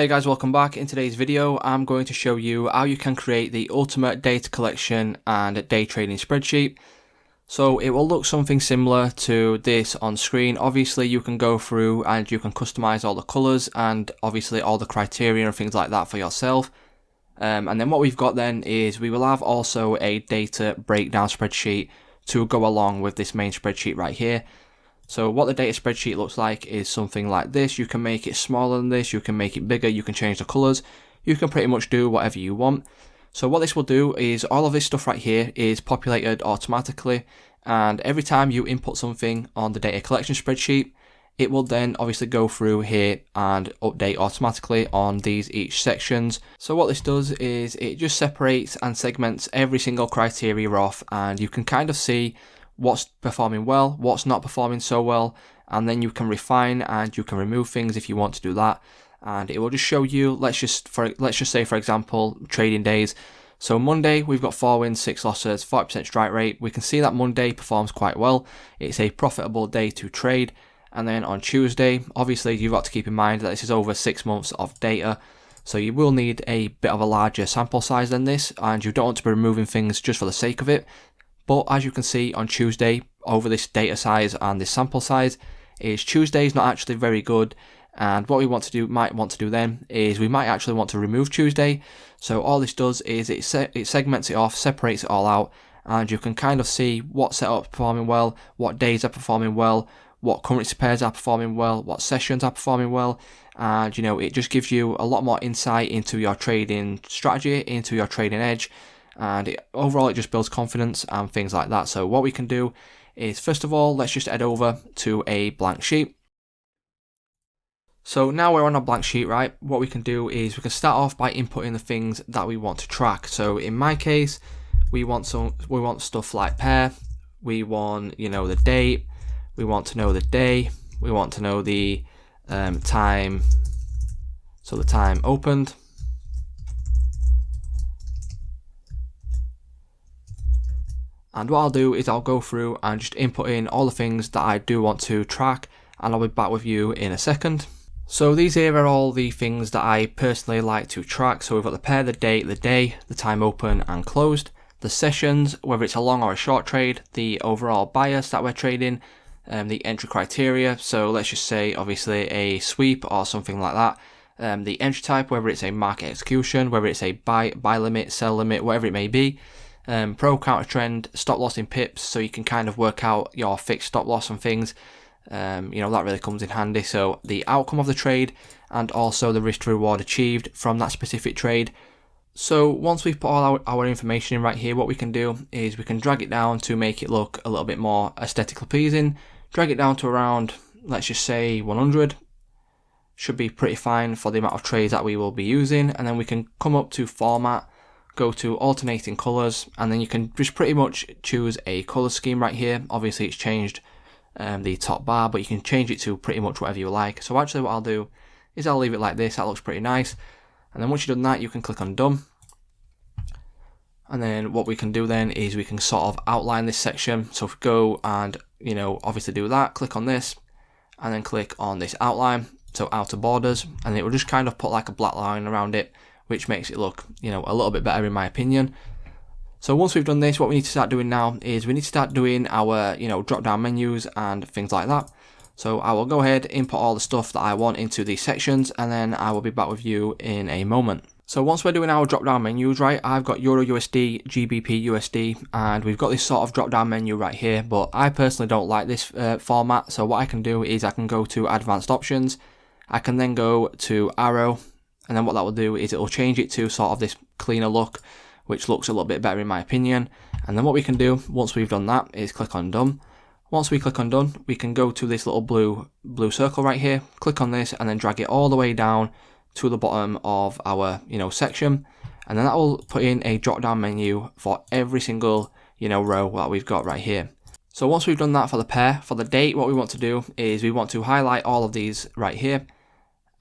Hey guys, welcome back. In today's video, I'm going to show you how you can create the ultimate data collection and day trading spreadsheet. So it will look something similar to this on screen. Obviously, you can go through and you can customize all the colors and obviously all the criteria and things like that for yourself. And then what we've got then is we will have also a data breakdown spreadsheet to go along with this main spreadsheet right here. So what the data spreadsheet looks like is something like this. You can make it smaller than this, you can make it bigger, you can change the colors, you can pretty much do whatever you want. So what this will do is all of this stuff right here is populated automatically, and every time you input something on the data collection spreadsheet, it will then obviously go through here and update automatically on these each sections. So what this does is it just separates and segments every single criteria off, and you can kind of see what's performing well, what's not performing so well, and then you can refine and you can remove things if you want to do that. And it will just show you, let's just say for example, trading days. So Monday we've got 4 wins, 6 losses, 40% strike rate. We can see that Monday performs quite well. It's a profitable day to trade. And then on Tuesday, obviously you've got to keep in mind that this is over 6 months of data, so you will need a bit of a larger sample size than this, and you don't want to be removing things just for the sake of it. But as you can see on Tuesday, over this data size and this sample size, is Tuesday's not actually very good. And what we might want to do then is we might actually want to remove Tuesday. So all this does is it segments it off, separates it all out, and you can kind of see what setups are performing well, what days are performing well, what currency pairs are performing well, what sessions are performing well, and it just gives you a lot more insight into your trading strategy, into your trading edge. And overall it just builds confidence and things like that. So what we can do is, first of all, let's just head over to a blank sheet. So now we're on a blank sheet, right? What we can do is we can start off by inputting the things that we want to track. So in my case, we want stuff like pair, we want the date, we want to know the day, we want to know the time, so the time opened. And what I'll do is I'll go through and just input in all the things that I do want to track, and I'll be back with you in a second. So these here are all the things that I personally like to track. So we've got the pair, the date, the day, the time open and closed, the sessions, whether it's a long or a short trade, the overall bias that we're trading, the entry criteria. So let's just say obviously a sweep or something like that. The entry type, whether it's a market execution, whether it's a buy limit, sell limit, whatever it may be. Pro, counter trend, stop loss in pips, so you can kind of work out your fixed stop loss and things. That really comes in handy. So the outcome of the trade and also the risk to reward achieved from that specific trade. So once we've put all our information in right here, what we can do is we can drag it down to make it look a little bit more aesthetically pleasing. Drag it down to around, let's just say 100. Should be pretty fine for the amount of trades that we will be using. And then we can come up to format, go to alternating colors, and then you can just pretty much choose a color scheme right here. Obviously it's changed the top bar, but you can change it to pretty much whatever you like. So actually what I'll do is I'll leave it like this. That looks pretty nice. And then once you've done that, you can click on done. And then what we can do then is we can sort of outline this section. So if we go and obviously do that, click on this and then click on this outline, so outer borders, and it will just kind of put like a black line around it, which makes it look a little bit better in my opinion. So once we've done this, what we need to start doing now is we need to start doing our drop down menus and things like that. So I will go ahead, input all the stuff that I want into these sections, and then I will be back with you in a moment. So once we're doing our drop down menus, right, I've got Euro USD, GBP USD, and we've got this sort of drop down menu right here, but I personally don't like this format. So what I can do is I can go to advanced options, I can then go to arrow, and then what that will do is it will change it to sort of this cleaner look, which looks a little bit better in my opinion. And then what we can do once we've done that is click on done. Once we click on done, we can go to this little blue circle right here, click on this and then drag it all the way down to the bottom of our section, and then that will put in a drop down menu for every single row that we've got right here. So once we've done that for the pair, for the date, what we want to do is we want to highlight all of these right here,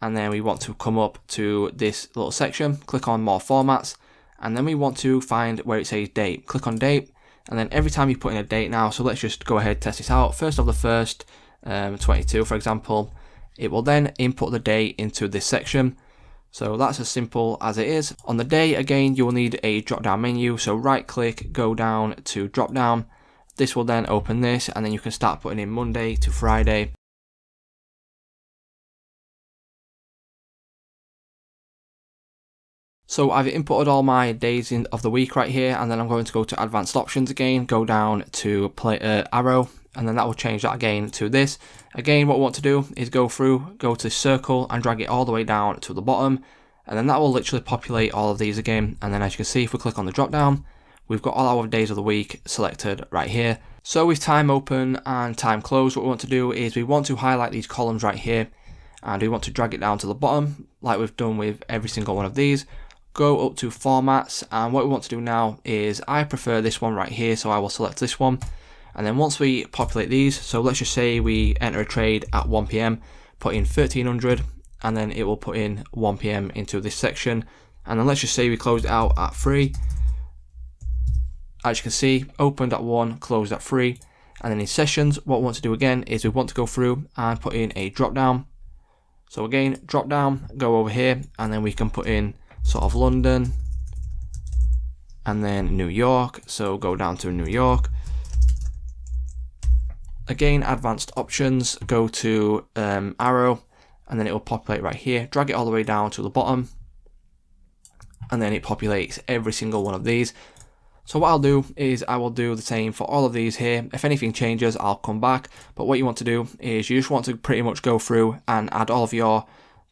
and then we want to come up to this little section, click on more formats, and then we want to find where it says date. Click on date, and then every time you put in a date now, so let's just go ahead test this out. 1st of the 1st, 22 for example, it will then input the date into this section. So that's as simple as it is. On the day, again, you will need a drop down menu. So right click, go down to drop down. This will then open this, and then you can start putting in Monday to Friday. So I've inputted all my days of the week right here, and then I'm going to go to advanced options again, go down to arrow, and then that will change that again to this. Again, what we want to do is go through, go to circle and drag it all the way down to the bottom, and then that will literally populate all of these again. And then as you can see, if we click on the drop down, we've got all our days of the week selected right here. So with time open and time closed, what we want to do is we want to highlight these columns right here, and we want to drag it down to the bottom like we've done with every single one of these. Go up to formats, and what we want to do now is I prefer this one right here, so I will select this one. And then once we populate these, so let's just say we enter a trade at 1 PM, put in 1300, and then it will put in 1 PM into this section. And then let's just say we close it out at 3. As you can see, opened at 1, closed at 3. And then in sessions, what we want to do again is we want to go through and put in a drop down. So again, drop down, go over here, and then we can put in sort of London, and then New York. So go down to New York. Again, advanced options, go to arrow, and then it will populate right here. Drag it all the way down to the bottom, and then it populates every single one of these. So what I'll do is I will do the same for all of these here. If anything changes, I'll come back. But what you want to do is you just want to pretty much go through and add all of your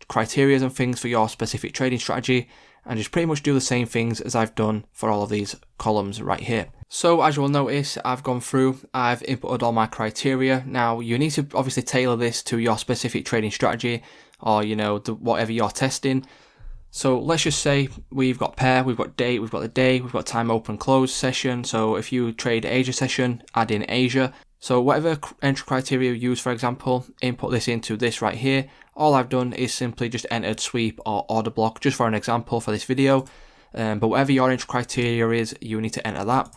criteria and things for your specific trading strategy, and just pretty much do the same things as I've done for all of these columns right here. So as you will notice, I've gone through, I've inputted all my criteria. Now you need to obviously tailor this to your specific trading strategy, or whatever you're testing. So let's just say we've got pair, we've got date, we've got the day, we've got time open close session. So if you trade Asia session, add in Asia. So whatever entry criteria you use, for example, input this into this right here. All I've done is simply just entered sweep or order block, just for an example for this video. But whatever your entry criteria is, you need to enter that.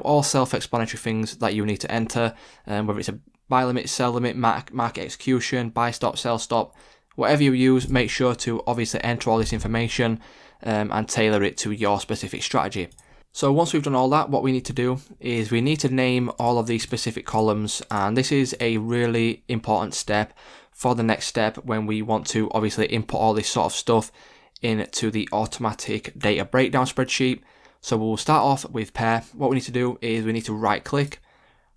All self-explanatory things that you need to enter, whether it's a buy limit, sell limit, market execution, buy stop, sell stop, whatever you use, make sure to obviously enter all this information and tailor it to your specific strategy. So once we've done all that, what we need to do is we need to name all of these specific columns, and this is a really important step for the next step when we want to obviously input all this sort of stuff into the automatic data breakdown spreadsheet. So we'll start off with pair. What we need to do is we need to right click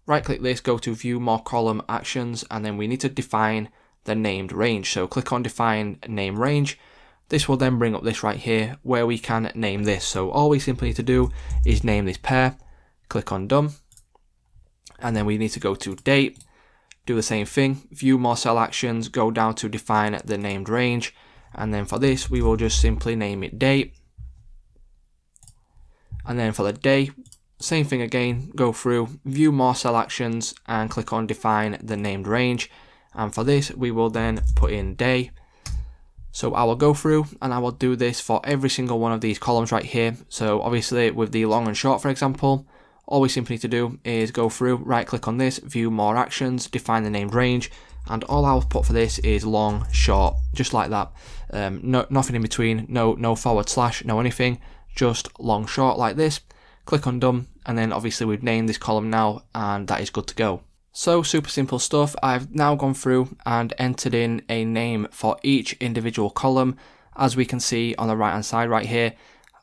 this, go to view more column actions, and then we need to define the named range. So click on define name range. This will then bring up this right here where we can name this. So all we simply need to do is name this pair, click on done, and then we need to go to date, do the same thing, view more sell actions, go down to define the named range, and then for this we will just simply name it date. And then for the day, same thing again, go through, view more sell actions, and click on define the named range. And for this we will then put in day. So I will go through and I will do this for every single one of these columns right here. So obviously with the long and short, for example, all we simply need to do is go through, right click on this, view more actions, define the named range, and all I'll put for this is long, short, just like that. Nothing in between, no forward slash, no anything, just long, short like this. Click on done, and then obviously we've named this column now, and that is good to go. So super simple stuff. I've now gone through and entered in a name for each individual column, as we can see on the right hand side right here.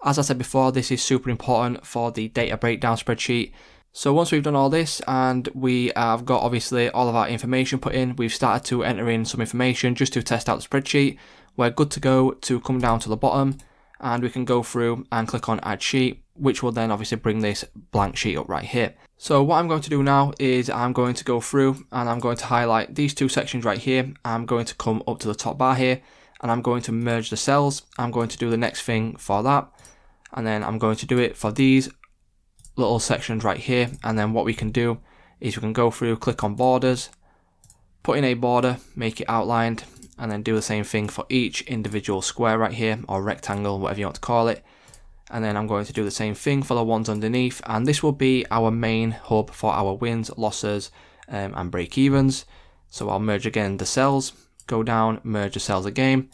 As I said before, this is super important for the data breakdown spreadsheet. So once we've done all this and we have got obviously all of our information put in, we've started to enter in some information just to test out the spreadsheet. We're good to go to come down to the bottom, and we can go through and click on add sheet, which will then obviously bring this blank sheet up right here. So what I'm going to do now is I'm going to go through and I'm going to highlight these two sections right here. I'm going to come up to the top bar here and I'm going to merge the cells. I'm going to do the next thing for that, and then I'm going to do it for these little sections right here. And then what we can do is we can go through, click on borders, put in a border, make it outlined, and then do the same thing for each individual square right here, or rectangle, whatever you want to call it. And then I'm going to do the same thing for the ones underneath, and this will be our main hub for our wins, losses, and break evens. So I'll merge again the cells, go down, merge the cells again,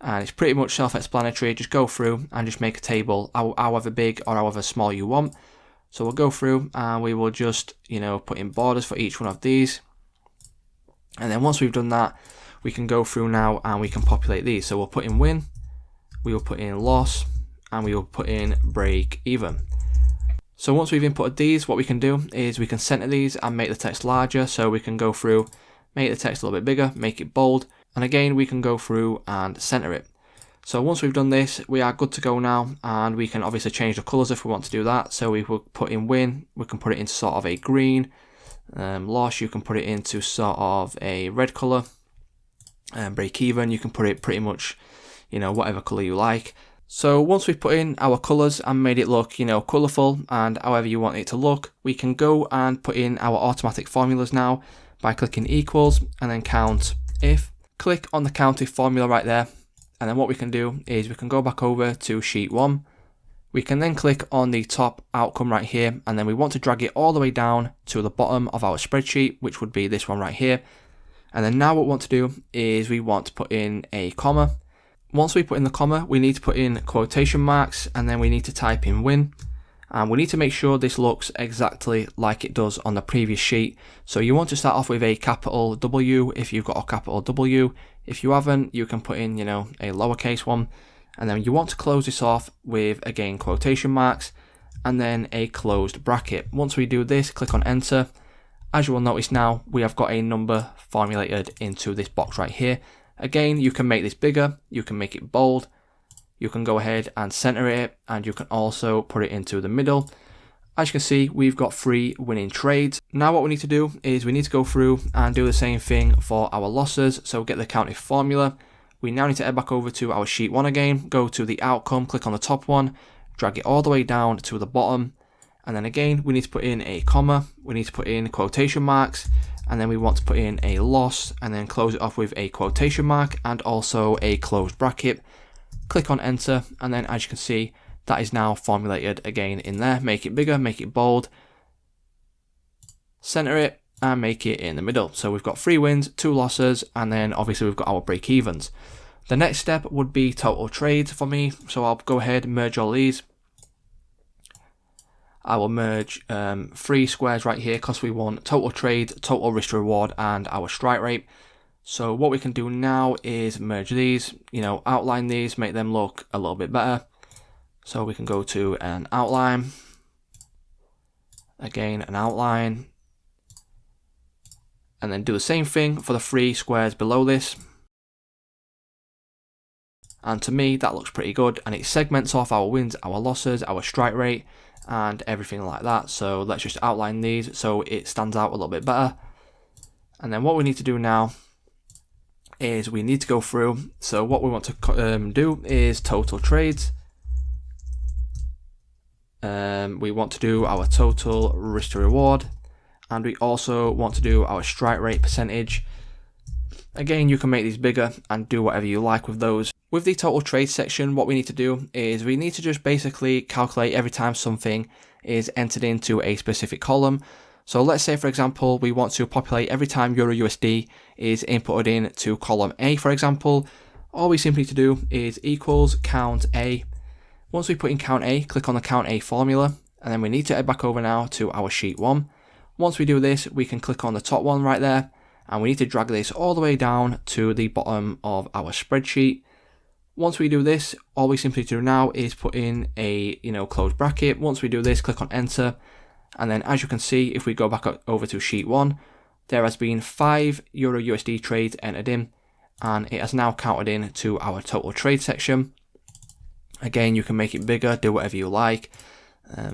and it's pretty much self-explanatory. Just go through and just make a table however big or however small you want. So we'll go through and we will just, put in borders for each one of these. And then once we've done that, we can go through now and we can populate these. So we'll put in win, we will put in loss, and we will put in break even. So once we've inputted these, what we can do is we can center these and make the text larger. So we can go through, make the text a little bit bigger, make it bold, and again we can go through and center it. So once we've done this, we are good to go now, and we can obviously change the colors if we want to do that. So we will put in win, we can put it into sort of a green. Loss, you can put it into sort of a red color. Break even, you can put it pretty much, whatever color you like. So once we've put in our colors and made it look, colorful and however you want it to look, we can go and put in our automatic formulas now by clicking equals and then count if. Click on the Countifs formula right there. And then what we can do is we can go back over to sheet 1. We can then click on the top outcome right here, and then we want to drag it all the way down to the bottom of our spreadsheet, which would be this one right here. And then now what we want to do is we want to put in a comma. Once we put in the comma, we need to put in quotation marks, and then we need to type in win. And we need to make sure this looks exactly like it does on the previous sheet. So you want to start off with a capital W if you've got a capital W. If you haven't, you can put in, a lowercase one. And then you want to close this off with, again, quotation marks and then a closed bracket. Once we do this, click on enter. As you will notice now, we have got a number formulated into this box right here. Again, you can make this bigger, you can make it bold. You can go ahead and center it, and you can also put it into the middle. As you can see, we've got 3 winning trades. Now what we need to do is we need to go through and do the same thing for our losses. So get the Countifs formula. We now need to head back over to our sheet 1 again, go to the outcome, click on the top one, drag it all the way down to the bottom. And then again, we need to put in a comma, we need to put in quotation marks, and then we want to put in a loss, and then close it off with a quotation mark and also a closed bracket. Click on enter, and then as you can see, that is now formulated again in there. Make it bigger, make it bold, center it, and make it in the middle. So we've got 3 wins, 2 losses, and then obviously we've got our break evens. The next step would be total trades for me. So I'll go ahead and merge all these. I will merge 3 squares right here because we want total trade, total risk to reward, and our strike rate. So what we can do now is merge these, outline these, make them look a little bit better. So we can go to an outline, again an outline, and then do the same thing for the 3 squares below this. And to me, that looks pretty good, and it segments off our wins, our losses, our strike rate, and everything like that. So let's just outline these so it stands out a little bit better. And then what we need to do now is we need to go through. So what we want to do is total trades. We want to do our total risk to reward, and we also want to do our strike rate percentage. Again, you can make these bigger and do whatever you like with those. With the total trade section, what we need to do is we need to just basically calculate every time something is entered into a specific column. So let's say, for example, we want to populate every time Euro USD is inputted into column A, for example. All we simply need to do is equals count A. Once we put in count A, click on the count A formula, and then we need to head back over now to our sheet 1. Once we do this, we can click on the top one right there, and we need to drag this all the way down to the bottom of our spreadsheet. Once we do this, all we simply do now is put in a closed bracket. Once we do this, click on enter, and then as you can see, if we go back over to sheet 1, there has been 5 Euro USD trades entered in, and it has now counted in to our total trade section. Again, you can make it bigger, do whatever you like,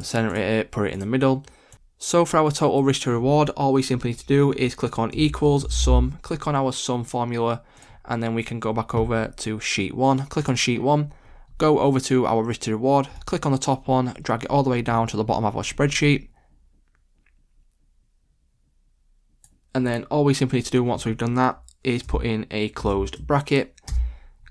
center it, put it in the middle. So for our total risk to reward, all we simply need to do is click on equals sum, click on our sum formula, and then we can go back over to sheet 1, click on sheet 1, go over to our risk to reward, click on the top one, drag it all the way down to the bottom of our spreadsheet. And then all we simply need to do once we've done that is put in a closed bracket.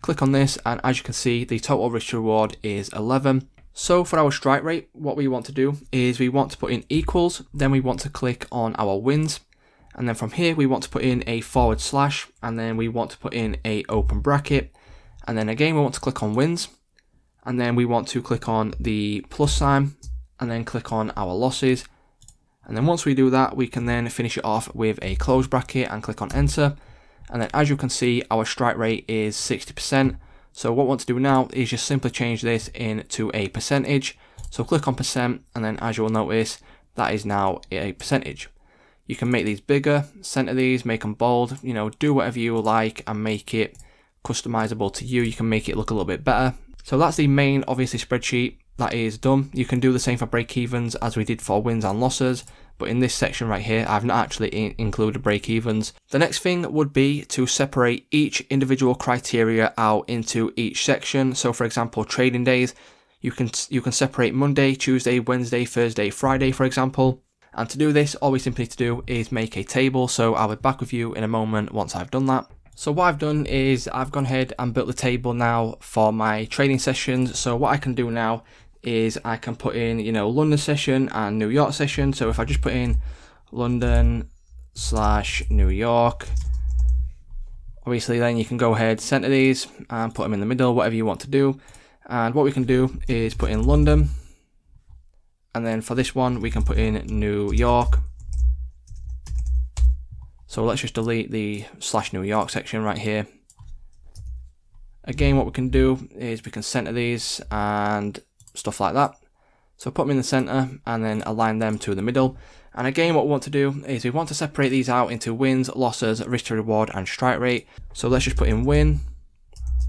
Click on this, and as you can see, the total risk to reward is 11. So for our strike rate, what we want to do is we want to put in equals, then we want to click on our wins, and then from here we want to put in a /, and then we want to put in a open bracket, And then again, we want to click on wins. And then we want to click on the plus sign and then click on our losses. And then once we do that, we can then finish it off with a close bracket and click on enter. And then as you can see, our strike rate is 60%. So what we want to do now is just simply change this into a percentage. So click on percent, and then as you'll notice, that is now a percentage. You can make these bigger, center these, make them bold, do whatever you like and make it customizable to you. You can make it look a little bit better. So that's the main, obviously, spreadsheet that is done. You can do the same for break-evens as we did for wins and losses, but in this section right here, I've not actually included break-evens. The next thing would be to separate each individual criteria out into each section. So for example, trading days, you can separate Monday, Tuesday, Wednesday, Thursday, Friday, for example. And to do this, all we simply need to do is make a table. So I'll be back with you in a moment once I've done that. So what I've done is I've gone ahead and built the table now for my trading sessions. So what I can do now is I can put in, London session and New York session. So if I just put in London/New York, obviously then you can go ahead, center these and put them in the middle, whatever you want to do. And what we can do is put in London. And then for this one, we can put in New York. So let's just delete the /New York section right here. Again, what we can do is we can center these and stuff like that. So put them in the center and then align them to the middle. And again, what we want to do is we want to separate these out into wins, losses, risk to reward, and strike rate. So let's just put in win,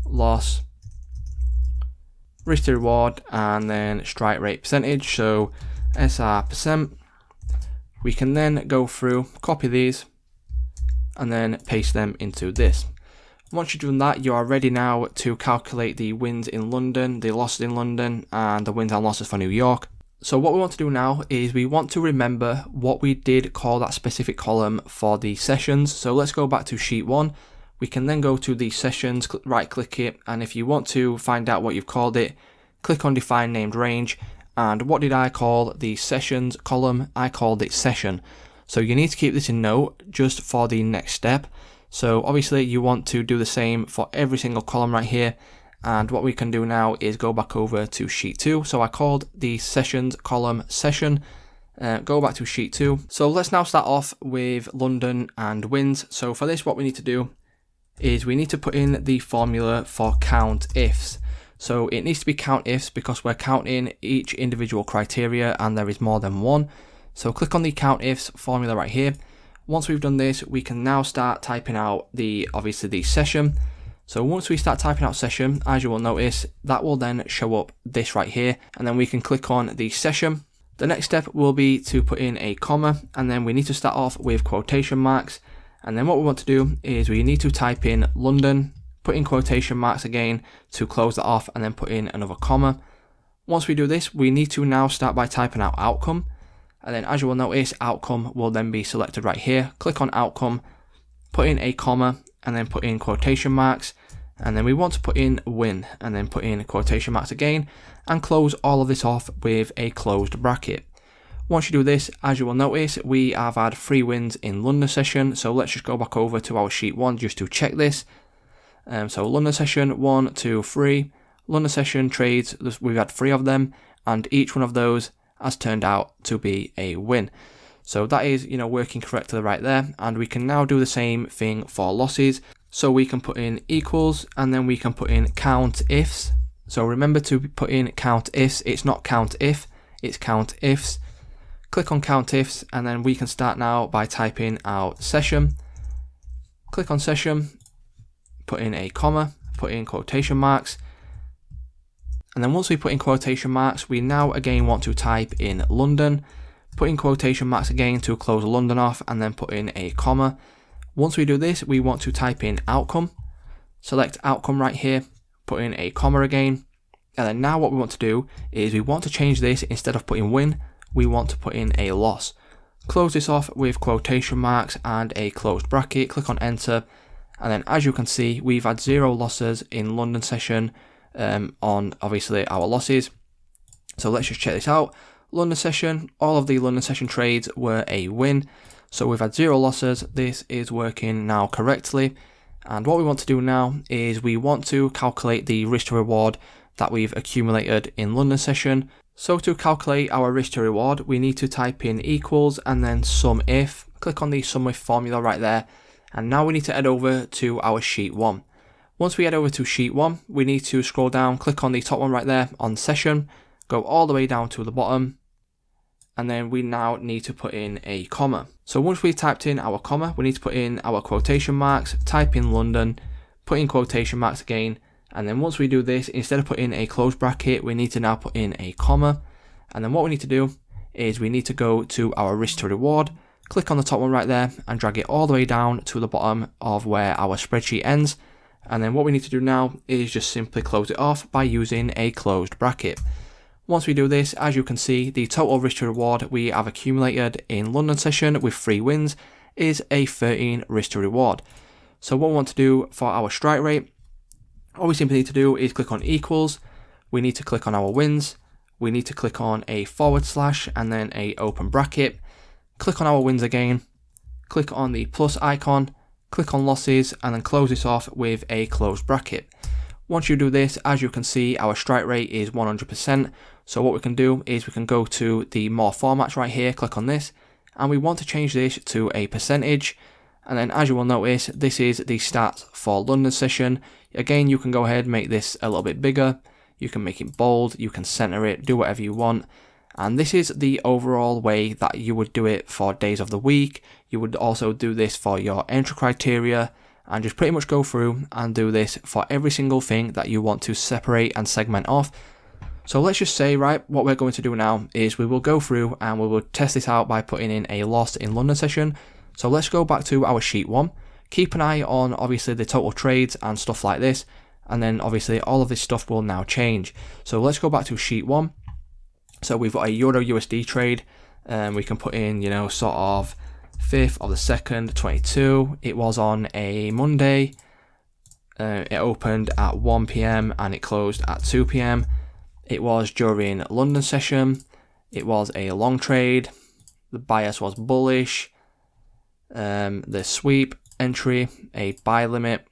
loss, risk to reward, and then strike rate percentage. So SR %. We can then go through, copy these, and then paste them into this. Once you've done that, you are ready now to calculate the wins in London, the losses in London, and the wins and losses for New York. So what we want to do now is we want to remember what we did call that specific column for the sessions. So let's go back to sheet 1. We can then go to the sessions, right click it, and if you want to find out what you've called it, click on define named range. And what did I call the sessions column? I called it session. So you need to keep this in note just for the next step. So obviously you want to do the same for every single column right here. And what we can do now is go back over to sheet 2. So I called the sessions column session. Go back to sheet 2. So let's now start off with London and wins. So for this, what we need to do is we need to put in the formula for Countifs. So it needs to be Countifs because we're counting each individual criteria and there is more than one. So click on the Countifs formula right here. Once we've done this, we can now start typing out obviously the session. So once we start typing out session, as you will notice, that will then show up this right here, and then we can click on the session. The next step will be to put in a comma, and then we need to start off with quotation marks. And then what we want to do is we need to type in London, put in quotation marks again to close that off, and then put in another comma. Once we do this, we need to now start by typing out outcome. And then as you will notice, outcome will then be selected right here. Click on outcome, put in a comma, and then put in quotation marks. And then we want to put in win, and then put in quotation marks again, and close all of this off with a closed bracket. Once you do this, as you will notice, we have had 3 wins in London session. So let's just go back over to our sheet 1 just to check this. So London session 1, 2, 3. London session trades, we've had 3 of them, and each one of those has turned out to be a win. So that is, working correctly right there. And we can now do the same thing for losses. So we can put in equals, and then we can put in Countifs. So remember to put in Countifs. It's not Countif, it's Countifs. Click on Countifs, and then we can start now by typing out session. Click on session, put in a comma, put in quotation marks. And then once we put in quotation marks, we now again want to type in London, put in quotation marks again to close London off, and then put in a comma. Once we do this, we want to type in outcome, select outcome right here, put in a comma again. And then now what we want to do is we want to change this. Instead of putting win, we want to put in a loss. Close this off with quotation marks and a closed bracket, click on enter. And then as you can see, we've had 0 losses in London session on obviously our losses. So let's just check this out. London session, all of the London session trades were a win. So we've had 0 losses. This is working now correctly. And what we want to do now is we want to calculate the risk to reward that we've accumulated in London session. So to calculate our risk to reward, we need to type in equals and then sum if. Click on the sum if formula right there. And now we need to head over to our sheet 1. Once we head over to sheet 1, we need to scroll down, click on the top one right there on session, go all the way down to the bottom, and then we now need to put in a comma. So once we've typed in our comma, we need to put in our quotation marks, type in London, put in quotation marks again, and then once we do this, instead of putting a close bracket, we need to now put in a comma. And then what we need to do is we need to go to our risk to reward, click on the top one right there and drag it all the way down to the bottom of where our spreadsheet ends. And then what we need to do now is just simply close it off by using a closed bracket. Once we do this, as you can see, the total risk to reward we have accumulated in London session with 3 wins is a 13 risk to reward. So what we want to do for our strike rate, all we simply need to do is click on equals, we need to click on our wins, we need to click on a / and then a open bracket, click on our wins again, click on the plus icon, click on losses, and then close this off with a closed bracket. Once you do this, as you can see, our strike rate is 100%. So what we can do is we can go to the more formats right here, click on this, and we want to change this to a percentage. And then as you will notice, this is the stats for London session. Again, you can go ahead and make this a little bit bigger. You can make it bold, you can center it, do whatever you want. And this is the overall way that you would do it for days of the week. You would also do this for your entry criteria, and just pretty much go through and do this for every single thing that you want to separate and segment off. So let's just say, right, what we're going to do now is we will go through and we will test this out by putting in a loss in London session. So let's go back to our sheet 1. Keep an eye on obviously the total trades and stuff like this, and then obviously all of this stuff will now change. So let's go back to sheet 1. So we've got a Euro USD trade, and we can put in, you know, sort of 5th of the 2nd, 22. It was on a Monday. It opened at 1 PM and it closed at 2 PM. It was during London session. It was a long trade. The bias was bullish. The sweep entry, a buy limit.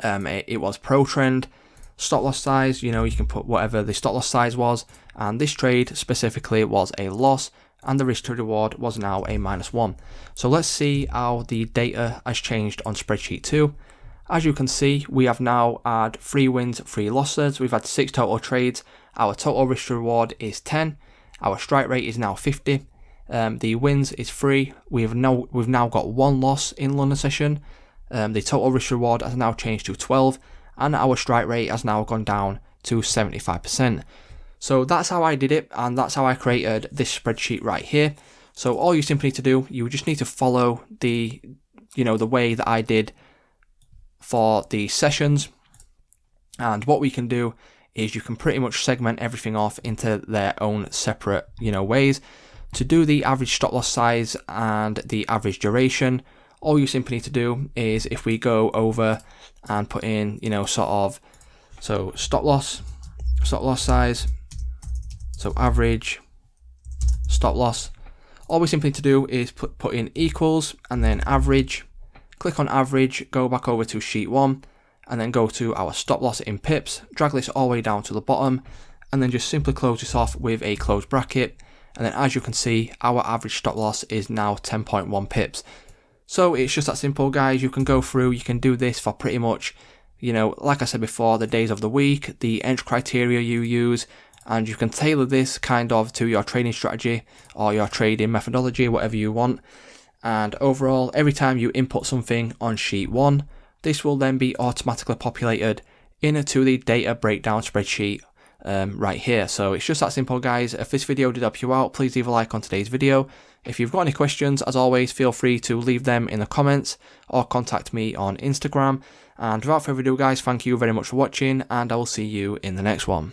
It was pro trend. Stop loss size, you know, you can put whatever the stop loss size was. And this trade specifically was a loss, and the risk to reward was now a -1. So let's see how the data has changed on spreadsheet 2. As you can see, we have now had 3 wins, 3 losses. We've had 6 total trades. Our total risk to reward is 10. Our strike rate is now 50. The wins is 3. We've now got 1 loss in London session. The total risk to reward has now changed to 12, and our strike rate has now gone down to 75%. So that's how I did it, and that's how I created this spreadsheet right here. So all you simply need to do, you just need to follow the way that I did for the sessions. And what we can do is you can pretty much segment everything off into their own separate, ways. To do the average stop loss size and the average duration, all you simply need to do is, if we go over and put in, so stop loss size, so average stop loss, all we simply need to do is put in equals and then average, click on average, go back over to sheet 1, and then go to our stop loss in pips, drag this all the way down to the bottom, and then just simply close this off with a closed bracket. And then as you can see, our average stop loss is now 10.1 pips. So it's just that simple, guys. You can go through, you can do this for pretty much, like I said before, the days of the week, the entry criteria you use, and you can tailor this kind of to your trading strategy or your trading methodology, whatever you want. And overall, every time you input something on sheet 1, this will then be automatically populated into the data breakdown spreadsheet right here. So it's just that simple, guys. If this video did help you out, please leave a like on today's video. If you've got any questions, as always, feel free to leave them in the comments or contact me on Instagram. And without further ado, guys, thank you very much for watching, and I will see you in the next one.